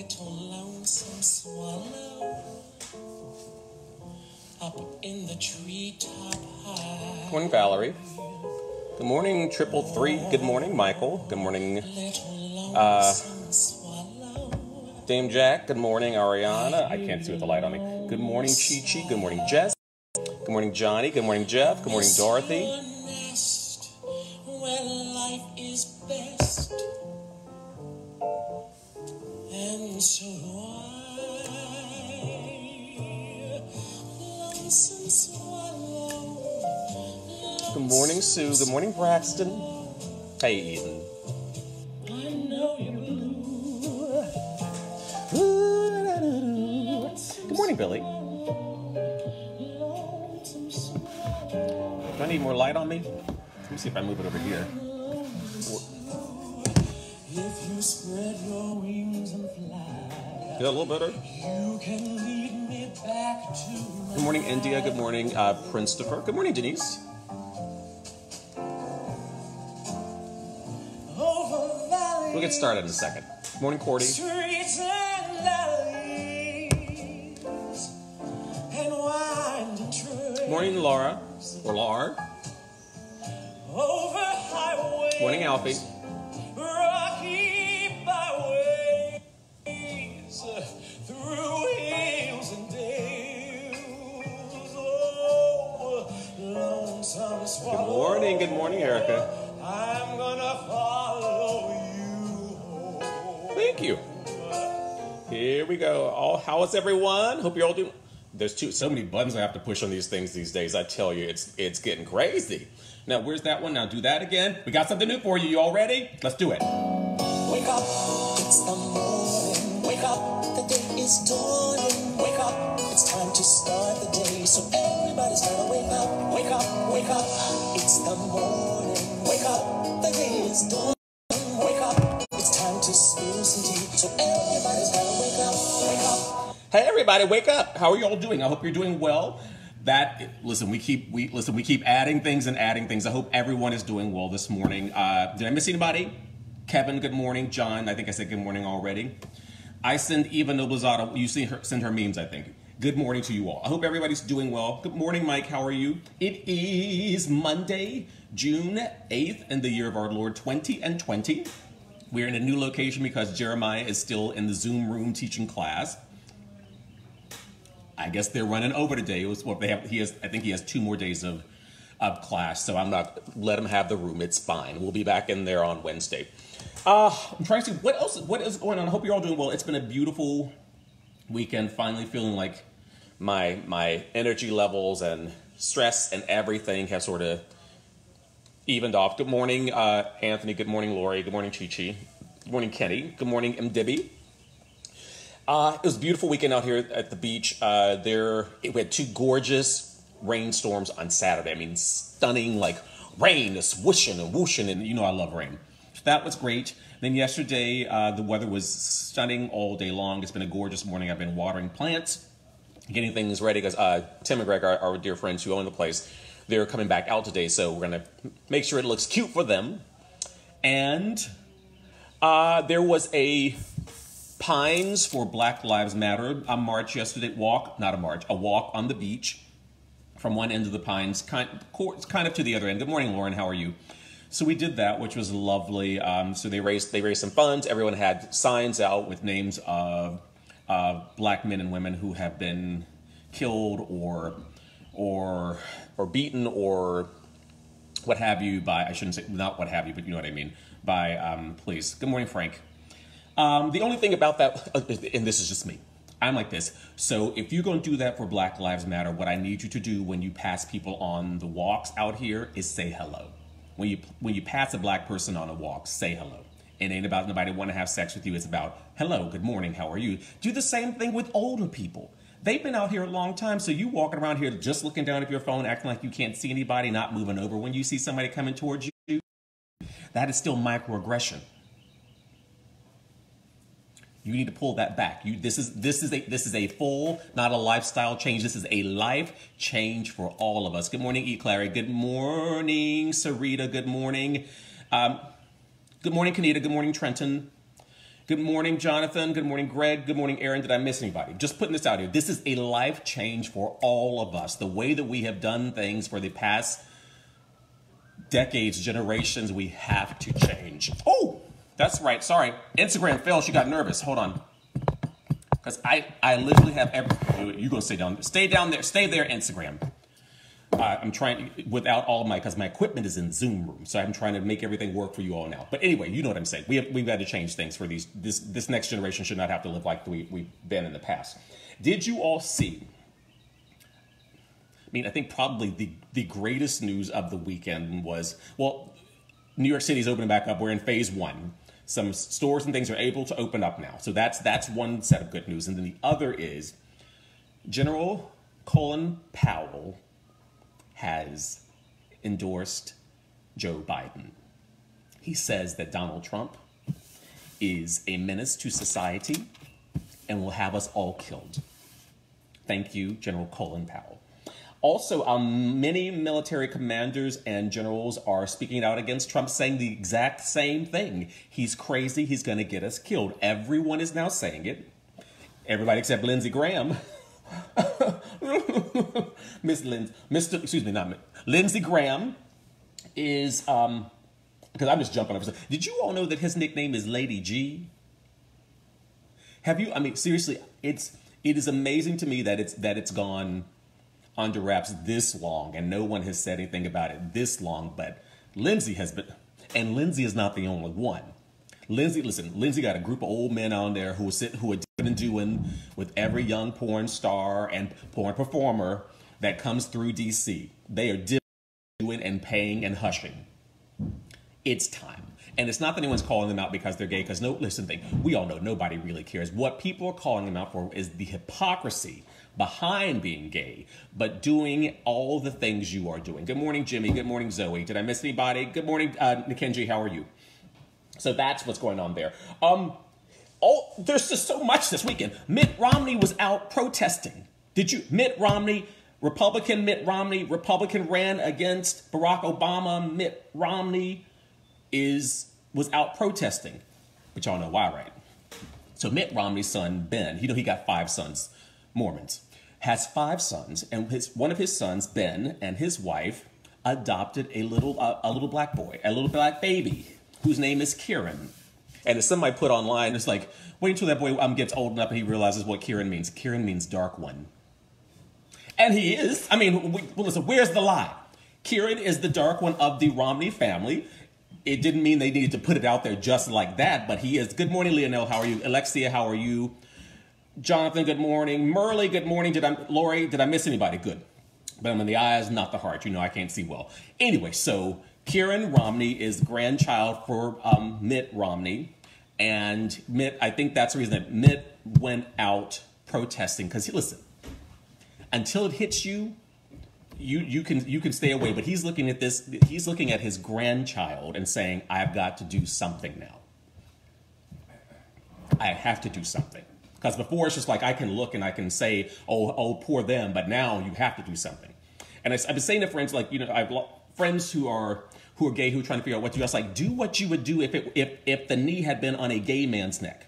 little lonesome swallow up in the treetop high. Good morning, Valerie. Good morning, 333. Good morning, Michael. Good morning, Dame Jack. Good morning, Ariana. I can't see with the light on me. Good morning, Chi-Chi. Good morning, Jess. Good morning, Johnny. Good morning, Jeff. Good morning, Dorothy. Where life is best, and so lonesome swallow. Good morning, Sue. Good morning, Braxton. Hey, Eden. I know you're blue. Good morning, Billy. Do I need more light on me? Let me see if I move it over here. If you spread your wings and fly, Good, a little better. you can lead me back to Good morning, India. Good morning, Christopher. Good morning, Denise. over valleys, We'll get started in a second. Good morning, Cordy. streets and alleys, and winding trails. Good morning, Laura. Or Lar. Over highways, Good morning, Alfie. rocky byways, through hills and dales. Oh, lonesome swallow. Good morning. Good morning, Erica. I'm gonna follow you home. Thank you. Here we go. How is everyone? Hope you're all doing. There's so many buttons I have to push on these things these days. I tell you, it's getting crazy. Now, where's that one? Now do that again. We got something new for you. You all ready? Let's do it. Wake up, it's the morning. Wake up, the day is dawning. Wake up, it's time to start the day. So everybody's gotta wake up. Wake up, wake up, it's the morning. Wake up, the day is dawning. Wake up, it's time to spill some tea. So everybody's gotta wake up. Wake up. Hey, everybody, wake up. How are you all doing? I hope you're doing well. Listen, we keep adding things and adding things. I hope everyone is doing well this morning. Did I miss anybody? Kevin, good morning. John, I think I said good morning already. I send Eva Noblezada, you send her memes, I think. Good morning to you all. I hope everybody's doing well. Good morning, Mike. How are you? It is Monday, June 8th, in the year of our Lord 2020. We're in a new location because Jeremiah is still in the Zoom room teaching class. I guess they're running over today. It was what they have. I think he has 2 more days of class, so I'm not let him have the room. It's fine. We'll be back in there on Wednesday. I'm trying to see what is going on. I hope you're all doing well. It's been a beautiful weekend. Finally feeling like my energy levels and stress and everything have sort of evened off. Good morning, Anthony. Good morning, Lori. Good morning, Chi-Chi. Good morning, Kenny. Good morning, Mdibby. It was a beautiful weekend out here at the beach. We had 2 gorgeous rainstorms on Saturday. I mean, stunning, like rain, it's whooshing and whooshing, and you know I love rain. So that was great. Then yesterday, the weather was stunning all day long. It's been a gorgeous morning. I've been watering plants, getting things ready, because Tim and Greg, our dear friends who own the place, they're coming back out today, so we're going to make sure it looks cute for them. And there was a Pines for Black Lives Matter, a march yesterday, a walk on the beach from one end of the Pines, kind of to the other end. Good morning, Lauren, how are you? So we did that, which was lovely. So they raised some funds. Everyone had signs out with names of black men and women who have been killed or beaten or what have you by, I shouldn't say, not what have you, but you know what I mean, by police. Good morning, Frank. The only thing about that, and this is just me, I'm like this. So if you're going to do that for Black Lives Matter, what I need you to do when you pass people on the walks out here is say hello. When you pass a black person on a walk, say hello. It ain't about nobody want to have sex with you. It's about, hello, good morning, how are you? Do the same thing with older people. They've been out here a long time, so you walking around here just looking down at your phone, acting like you can't see anybody, not moving over. When you see somebody coming towards you, that is still microaggression. You need to pull that back. This is a full, not a lifestyle change. This is a life change for all of us. Good morning, E. Clary. Good morning, Sarita. Good morning. Good morning, Kanita. Good morning, Trenton. Good morning, Jonathan. Good morning, Greg. Good morning, Aaron. Did I miss anybody? Just putting this out here. This is a life change for all of us. The way that we have done things for the past decades, generations, we have to change. Oh, that's right. Sorry. Instagram fell. She got nervous. Hold on. Because I literally have every... You're going to stay down there. Stay down there. Stay there, Instagram. I'm trying without all my, because my equipment is in Zoom room, so I'm trying to make everything work for you all now. But anyway, you know what I'm saying. We've got to change things for these. This next generation should not have to live like we've been in the past. Did you all see? I mean, I think probably the greatest news of the weekend was, well, New York City's opening back up. We're in phase 1. Some stores and things are able to open up now. So that's one set of good news. And then the other is General Colin Powell has endorsed Joe Biden. He says that Donald Trump is a menace to society and will have us all killed. Thank you, General Colin Powell. Also, many military commanders and generals are speaking out against Trump, saying the exact same thing. He's crazy. He's going to get us killed. Everyone is now saying it. Everybody except Lindsey Graham. Lindsey Graham is, because I'm just jumping over. Did you all know that his nickname is Lady G? Have you, I mean, seriously, it is amazing to me that it's gone under wraps this long and no one has said anything about it this long, but Lindsey has been, and Lindsey is not the only one. Lindsey got a group of old men on there who are doing and doing with every young porn star and porn performer that comes through DC. They are doing and paying and hushing. It's time. And it's not that anyone's calling them out because they're gay, because we all know nobody really cares. What people are calling them out for is the hypocrisy behind being gay, but doing all the things you are doing. Good morning, Jimmy. Good morning, Zoe. Did I miss anybody? Good morning, Nikenji. How are you? So that's what's going on there. There's just so much this weekend. Mitt Romney was out protesting. Republican Mitt Romney, Republican ran against Barack Obama. Mitt Romney was out protesting, but y'all know why, right? So Mitt Romney's son, Ben, he got 5 sons, Mormons, has 5 sons, and one of his sons, Ben, and his wife adopted a little black boy, a little black baby, whose name is Kieran. And as somebody put online, it's like, wait until that boy gets old enough and he realizes what Kieran means. Kieran means dark one. And he is. I mean, listen, where's the lie? Kieran is the dark one of the Romney family. It didn't mean they needed to put it out there just like that, but he is. Good morning, Leonel. How are you? Alexia, how are you? Jonathan, good morning. Merle, good morning. Lori, did I miss anybody? Good. But I'm in the eyes, not the heart. You know I can't see well. Anyway, so Kieran Romney is grandchild for Mitt Romney. And Mitt, I think that's the reason that Mitt went out protesting. Because, listen, until it hits you, you can stay away. But he's looking at this. He's looking at his grandchild and saying, I've got to do something now. I have to do something. Because before it's just like I can look and I can say, oh, poor them. But now you have to do something. And I've been saying to friends, like, I've friends who are gay who are trying to figure out what to do. I was like, do what you would do if the knee had been on a gay man's neck.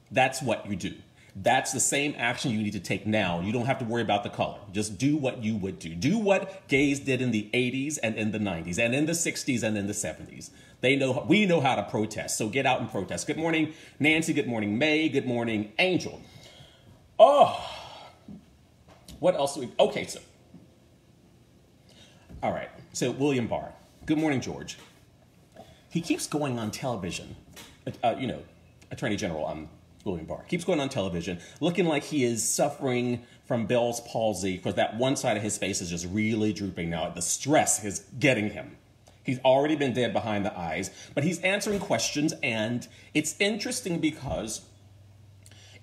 That's what you do. That's the same action you need to take now. You don't have to worry about the color. Just do what you would do. Do what gays did in the 80s and in the 90s and in the 60s and in the 70s. We know how to protest, so get out and protest. Good morning, Nancy. Good morning, May. Good morning, Angel. Oh, what else? Okay, so, all right. So William Barr. Good morning, George. He keeps going on television. Attorney General William Barr keeps going on television, looking like he is suffering from Bell's palsy because that one side of his face is just really drooping now. The stress is getting him. He's already been dead behind the eyes, but he's answering questions, and it's interesting because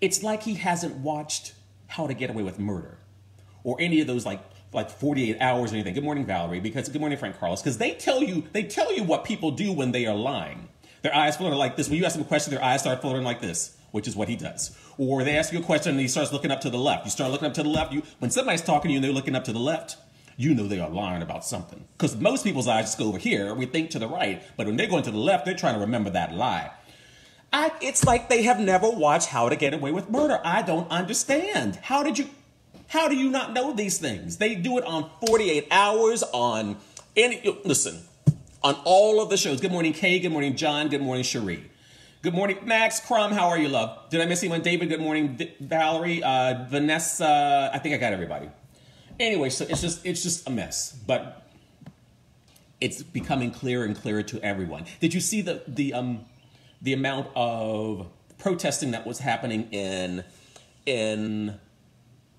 it's like he hasn't watched How to Get Away with Murder or any of those like 48 hours or anything. Good morning, Valerie. Good morning, Frank Carlos. Because they tell you what people do when they are lying. Their eyes flutter like this. When you ask them a question, their eyes start fluttering like this, which is what he does. Or they ask you a question and he starts looking up to the left. You start looking up to the left. When somebody's talking to you and they're looking up to the left, you know they are lying about something. Because most people's eyes just go over here. We think to the right. But when they're going to the left, they're trying to remember that lie. It's like they have never watched How to Get Away with Murder. I don't understand. How do you not know these things? They do it on 48 Hours, on all of the shows. Good morning, Kay. Good morning, John. Good morning, Cherie. Good morning, Max Crum. How are you, love? Did I miss anyone? David, good morning. Valerie, Vanessa. I think I got everybody. Anyway, so it's just a mess, but it's becoming clearer and clearer to everyone. Did you see the amount of protesting that was happening in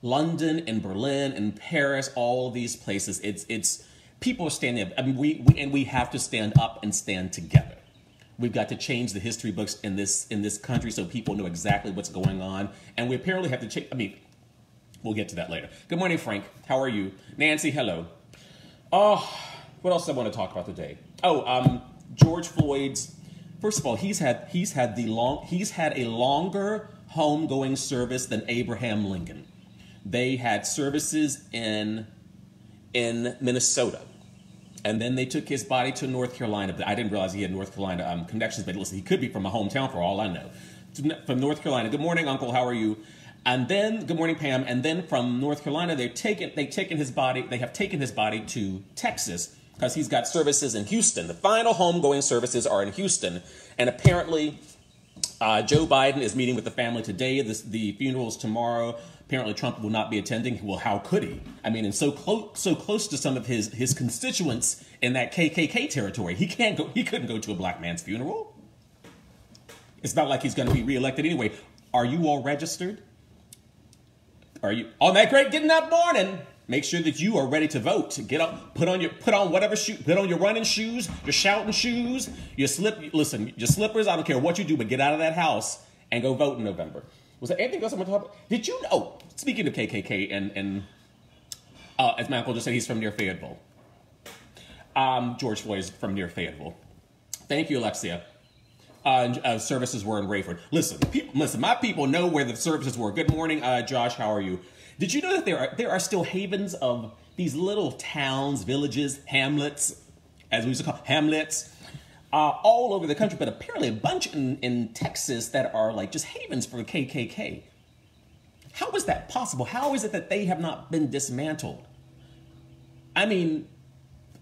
London, in Berlin, in Paris, all of these places? It's people are standing up. I mean, we have to stand up and stand together. We've got to change the history books in this country so people know exactly what's going on. And we apparently have to change. I mean, we'll get to that later. Good morning, Frank. How are you? Nancy, hello. Oh, what else I want to talk about today? Oh, George Floyd's. First of all, he's had a longer homegoing service than Abraham Lincoln. They had services in Minnesota. And then they took his body to North Carolina. But I didn't realize he had North Carolina connections. But listen, he could be from a hometown for all I know. From North Carolina. Good morning, Uncle. How are you? And then, good morning, Pam. And then from North Carolina, they have taken his body to Texas because he's got services in Houston. The final homegoing services are in Houston. And apparently, Joe Biden is meeting with the family today. The funeral is tomorrow. Apparently, Trump will not be attending. Well, how could he? I mean, and so close to some of his constituents in that KKK territory. He couldn't go to a black man's funeral. It's not like he's going to be reelected anyway. Are you all registered? Are you on that great getting up morning? Make sure that you are ready to vote. Get up, put on your running shoes, your shouting shoes, your slippers. I don't care what you do, but get out of that house and go vote in November. Was there anything else I want to talk about? Did you know, speaking of KKK, and as my uncle just said, he's from near Fayetteville. George Floyd is from near Fayetteville. Thank you, Alexia. Services were in Rayford. Listen, my people know where the services were. Good morning, Josh, how are you? Did you know that there are still havens of these little towns, villages, hamlets, as we used to call hamlets, all over the country, but apparently a bunch in Texas that are like just havens for the KKK. How is that possible? How is it that they have not been dismantled? I mean,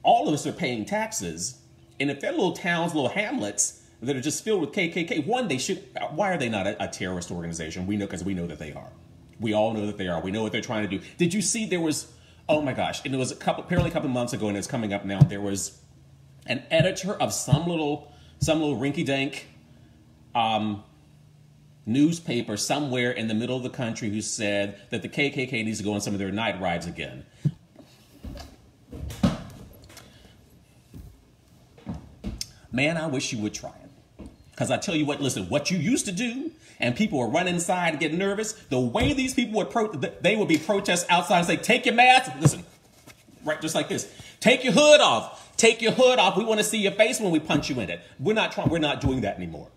all of us are paying taxes, and if they're little towns, little hamlets that are just filled with KKK, why are they not a terrorist organization? We know, because we know that they are. We all know that they are. We know what they're trying to do. Did you see there was, oh my gosh, and it was apparently a couple months ago, and it's coming up now, there was an editor of some little rinky-dink newspaper somewhere in the middle of the country who said that the KKK needs to go on some of their night rides again. Man, I wish you would try it. Because I tell you what, listen, what you used to do, and people would run inside and get nervous, the way these people would be protests outside and say, take your mask, listen, right, just like this. Take your hood off. Take your hood off. We want to see your face when we punch you in it. We're not doing that anymore.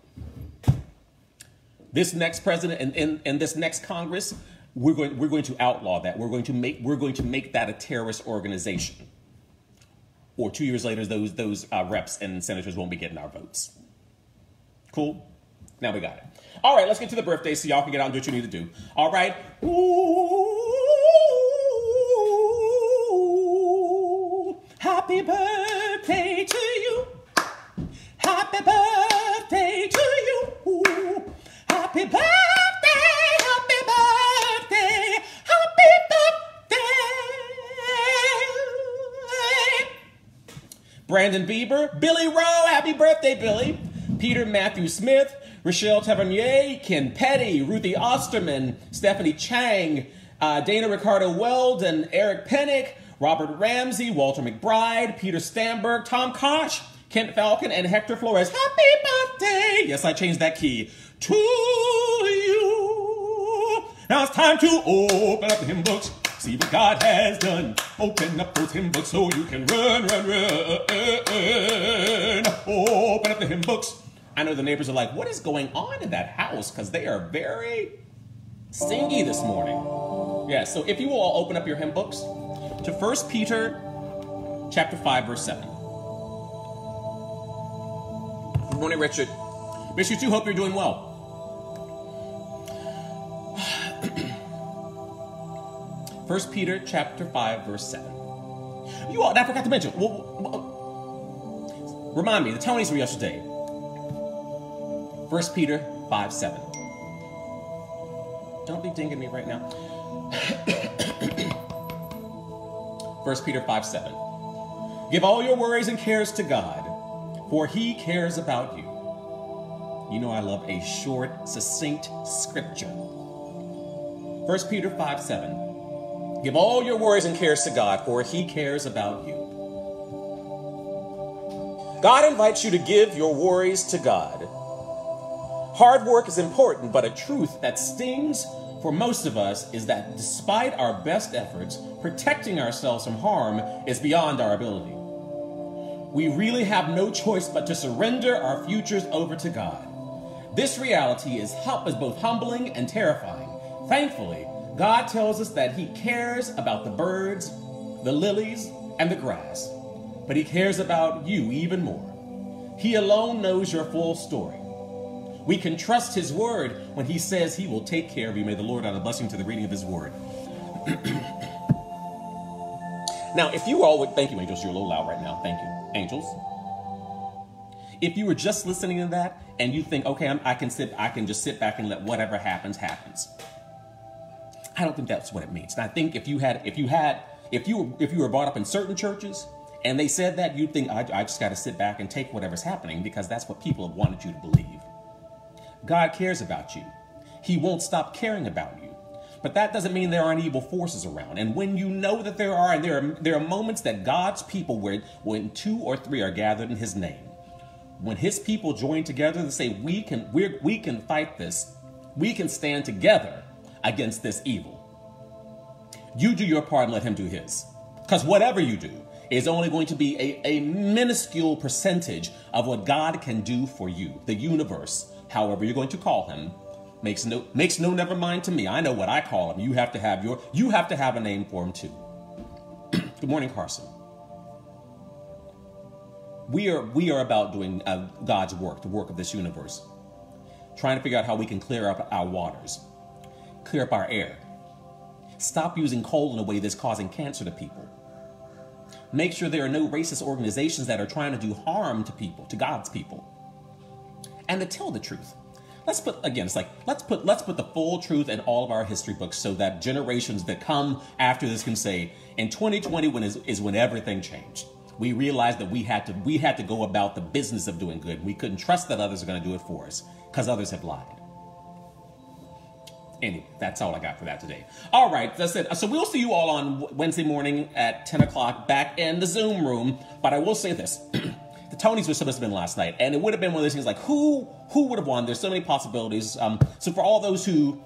This next president and this next Congress, we're going to outlaw that. We're going to make that a terrorist organization. Or 2 years later, those reps and senators won't be getting our votes. Cool? Now we got it. All right, let's get to the birthday so y'all can get out and do what you need to do. All right. Ooh, happy birthday to you. Happy birthday to you. Ooh, happy birthday, happy birthday, happy birthday. Brandon Bieber, Billy Rowe, happy birthday, Billy. Peter Matthew Smith, Rochelle Tavernier, Ken Petty, Ruthie Osterman, Stephanie Chang, Dana Ricardo Weldon, Eric Pennick, Robert Ramsey, Walter McBride, Peter Stamberg, Tom Koch, Kent Falcon, and Hector Flores. Happy birthday! Yes, I changed that key. To you. Now it's time to open up the hymn books. See what God has done. Open up those hymn books so you can run. Open up the hymn books. I know the neighbors are like, what is going on in that house? Because they are very stingy this morning. Yeah, so if you will all open up your hymn books to 1 Peter chapter 5, verse 7. Good morning, Richard. Miss you too. Hope you're doing well. 1 Peter chapter 5, verse 7. You all, I forgot to mention. Remind me, the Tonys were yesterday. 1 Peter 5, 7. Don't be dinging me right now. 1 Peter 5, 7. Give all your worries and cares to God, for He cares about you. You know I love a short, succinct scripture. 1 Peter 5, 7. Give all your worries and cares to God, for He cares about you. God invites you to give your worries to God. Hard work is important, but a truth that stings for most of us is that despite our best efforts, protecting ourselves from harm is beyond our ability. We really have no choice but to surrender our futures over to God. This reality is both humbling and terrifying. Thankfully, God tells us that He cares about the birds, the lilies, and the grass, but He cares about you even more. He alone knows your full story. We can trust His word when He says He will take care of you. May the Lord add a blessing to the reading of His word. Now, if you all would, thank you, angels, you're a little loud right now. Thank you, angels. If you were just listening to that and you think, okay, I can just sit back and let whatever happens, happens. I don't think that's what it means. And I think if you were brought up in certain churches and they said that, you'd think, I just got to sit back and take whatever's happening because that's what people have wanted you to believe. God cares about you. He won't stop caring about you. But that doesn't mean there aren't evil forces around. And when you know that there are, and there are moments that God's people, when 2 or 3 are gathered in His name, when His people join together to say, we can fight this, we can stand together against this evil. You do your part and let Him do His. Because whatever you do is only going to be a minuscule percentage of what God can do for you. The universe, however you're going to call Him, makes no never mind to me. I know what I call Him. You have to have a name for Him too. Good morning, Carson. We are about doing God's work, the work of this universe, trying to figure out how we can clear up our waters, clear up our air, stop using coal in a way that's causing cancer to people, make sure there are no racist organizations that are trying to do harm to people, to God's people, and to tell the truth. Let's put the full truth in all of our history books so that generations that come after this can say, in 2020 is when everything changed. We realized that we had to go about the business of doing good. We couldn't trust that others are going to do it for us because others have lied. Anyway, that's all I got for that today. All right, that's it. So we'll see you all on Wednesday morning at 10 o'clock back in the Zoom room. But I will say this. The Tonys were supposed to have been last night, and it would have been one of those things like, who would have won? There's so many possibilities. So for all those who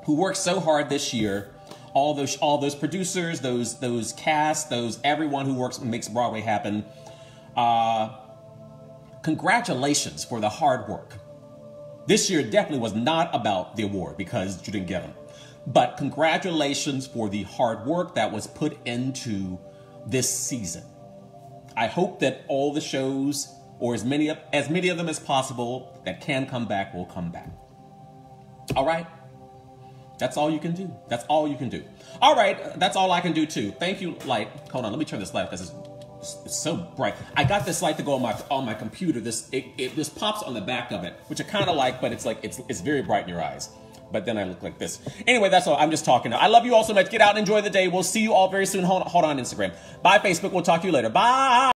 worked so hard this year, all those producers, those casts, everyone who makes Broadway happen, congratulations for the hard work. This year definitely was not about the award because you didn't get them. But congratulations for the hard work that was put into this season. I hope that all the shows, or as many of them as possible that can come back, will come back. All right? That's all you can do. That's all you can do. All right, that's all I can do too. Thank you, light. Hold on, let me turn this light because it's so bright. I got this light to go on my computer. This pops on the back of it, which I kind of like, but it's very bright in your eyes. But then I look like this. Anyway, that's all. I'm just talking now. I love you all so much. Get out and enjoy the day. We'll see you all very soon. Hold on Instagram. Bye, Facebook. We'll talk to you later. Bye.